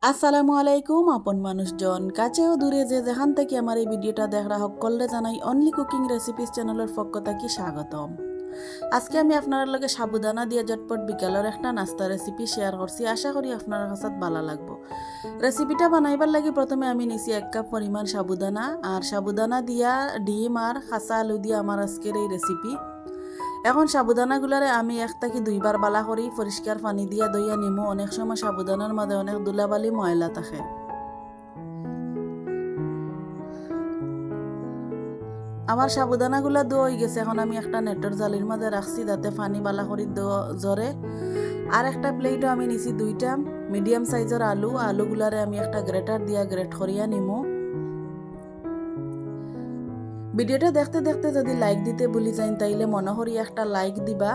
আসসালামু আলাইকুম আপন মানুষজন কাছে ও দূরে যে যেখান থেকে আমার এই ভিডিওটা দেখরা সকলে জানাই অনলি কুকিং রেসিপিস চ্যানেলের পক্ষ থেকে স্বাগতম। আজকে আমি আপনার লগে সাবুদানা দিয়ে ঝটপট বিকালের একটা নাস্তা রেসিপি শেয়ার করছি, আশা করি আপনার কাছে ভালো লাগবে। রেসিপিটা বানাইবার লাগি প্রথমে আমি নিছি 1 কাপ পরিমাণ সাবুদানা, আর সাবুদানা দিয়া ডিম আর কাঁচা আলু দিয়ে আমার আজকের এই রেসিপি। এখন সাবুদানাগুলারে আমি 1 থেকে 2 বার বালা করি পরিষ্কার পানি দিয়া দইয়া নিমু। অনেক সময় সাবুদানার মধ্যে অনেক ধুলাবালি ময়লা থাকে। আমার সাবুদানাগুলা দই গেছে, এখন আমি একটা নেটের জালির মধ্যে রাখছি যাতে পানি বালা করি জরে। আর একটা প্লেটও আমি নিছি 2টা মিডিয়াম সাইজের আলুগুলারে আমি একটা গ্রেটার দিয়া গ্রেট করিয়া নিমু। ভিডিওটা দেখতে দেখতে যদি লাইক দিতে ভুলি যাইন তাইলে মনে করি একটা লাইক দিবা।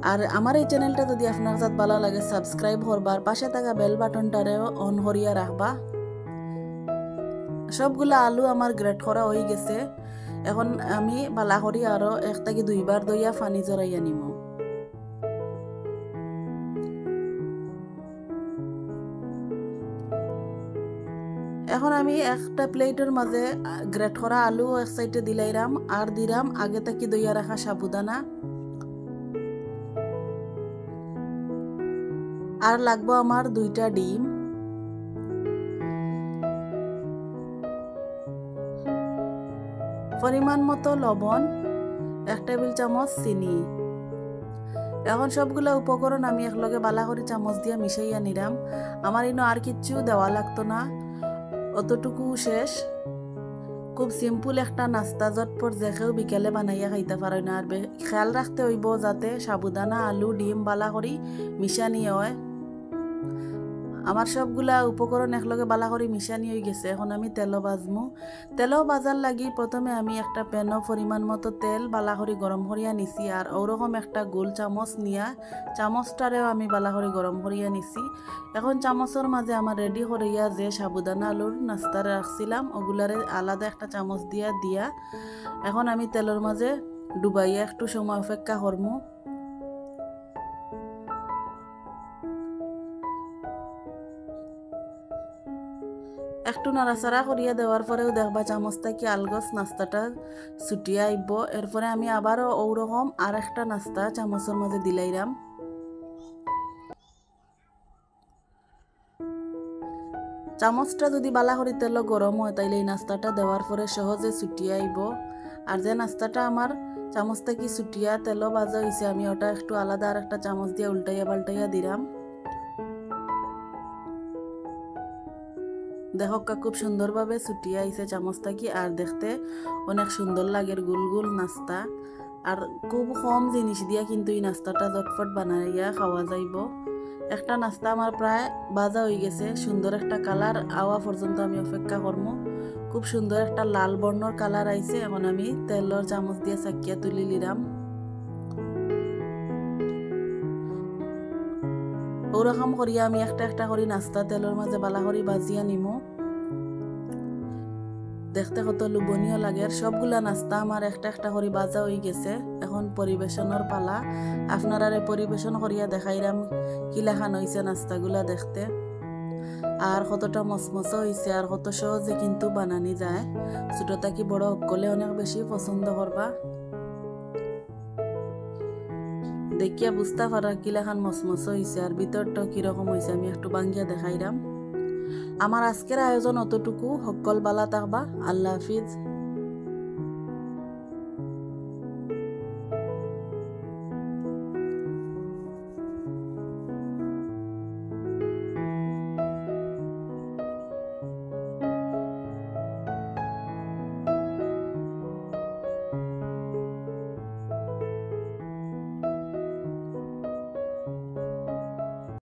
আর আমার এই চ্যানেলটা যদি আপনার কাছে ভালো লাগে সাবস্ক্রাইব করবার, পাশে থাকা বেল বাটনটারেও অন করিয়া রাখবা। সবগুলা আলু আমার গ্রেট করা হয়ে গেছে, এখন আমি বালা করি আরো 1 থেকে 2 বার দইয়া পানি জড়াইয়া নিম। এখন আমি একটা প্লেটের মাঝে গ্রেট করা আলু এক সাইডে দিলাইরাম, আর দিলাম আগে থেকে দইয়া রাখা সাবুদানা, আর লাগবো আমার 2টা ডিম, পরিমাণ মতো লবণ, 1 টেবিল চামচ চিনি। এখন সবগুলা উপকরণ আমি একলগে বালা করে চামচ দিয়ে মিশাইয়া নিলাম। আমার ইনো আর কিচ্ছু দেওয়া লাগতো না, অতটুকু শেষ। খুব সিম্পল একটা নাস্তা, ঝটপট যে কেউ বিকেলে বানাইয়া খাইতে পারে না। আর খেয়াল রাখতে হইব যাতে সাবুদানা আলু ডিম বালা করি মিশানি হয়। আমার সবগুলা উপকরণ একলগে বালা করে মিশানি হয়ে গেছে। এখন আমি তেলও ভাজমু। তেলও ভাজার লাগি প্রথমে আমি একটা প্যানও পরিমাণ মতো তেল বালা করে গরম করিয়া নিছি, আর ওরকম একটা গোল চামচ নিয়া চামচটারেও আমি বালা করে গরম করিয়া নিছি। এখন চামচের মাঝে আমার রেডি করিয়া যে সাবুদানা আলুর নাস্তা রাখছিলাম ওগুলারে আলাদা একটা চামচ দিয়া এখন আমি তেলের মাঝে ডুবাইয়া একটু সময় অপেক্ষা করমু। একটু নাড়াচাড়া করিয়া দেওয়ার পরেও দেখবা চামচটা কি আলগস নাস্তাটা ছুটিয়া আইব। এরপরে আমি আবারও ওরকম আর একটা নাস্তা চামচের মাঝে দিলাইরাম। চামচটা যদি বালা করি তেল গরম হয় তাইলে এই নাস্তাটা দেওয়ার পরে সহজে ছুটিয়া আইব। আর যে নাস্তাটা আমার চামচটা কি ছুটিয়া তেল ভাজা হয়েছে আমি ওটা একটু আলাদা আর একটা চামচ দিয়ে উল্টাইয়া পাল্টাইয়া দিলাম। দেখো খুব সুন্দরভাবে ছুটিয়ে আইছে চামচটা কি, আর দেখতে অনেক সুন্দর লাগে গুল গুল নাস্তা। আর খুব কম জিনিস দিয়া কিন্তু এই নাস্তাটা ঝটপট বানাইয়া খাওয়া যাইব। একটা নাস্তা আমার প্রায় ভাজা হয়ে গেছে, সুন্দর একটা কালার আওয়া পর্যন্ত আমি অপেক্ষা করবো। খুব সুন্দর একটা লাল বর্ণর কালার আইছে। এখন আমি তেলের চামচ দিয়ে চাকিয়া তুলি নিলাম। ওরকম করিয়া আমি একটা একটা করে নাস্তা তেলের মাঝে বালা করে ভাজিয়া নিমু। দেখতে কত লোভনীয় লাগে। আর সবগুলা নাস্তা আমার একটা একটা করে ভাজা হয়ে গেছে। এখন পরিবেশনের পালা। আপনারা পরিবেশন করিয়া দেখাইরাম কিলাখান হয়েছে নাস্তাগুলা দেখতে, আর কতটা মচমচ হয়েছে, আর কত সহজে কিন্তু বানানি যায়। ছোট থাকি বড় সকলে অনেক বেশি পছন্দ করবা। দেখিয়া বুঝতে পারা কিলাখান মচমচ হয়েছে, আর ভিতরটা কিরকম হয়েছে আমি একটু ভাঙ্গিয়া দেখাইরাম। আমার আজকের আয়োজন অতটুকু। সকল বালা থাকবা। আল্লাহ হাফিজ।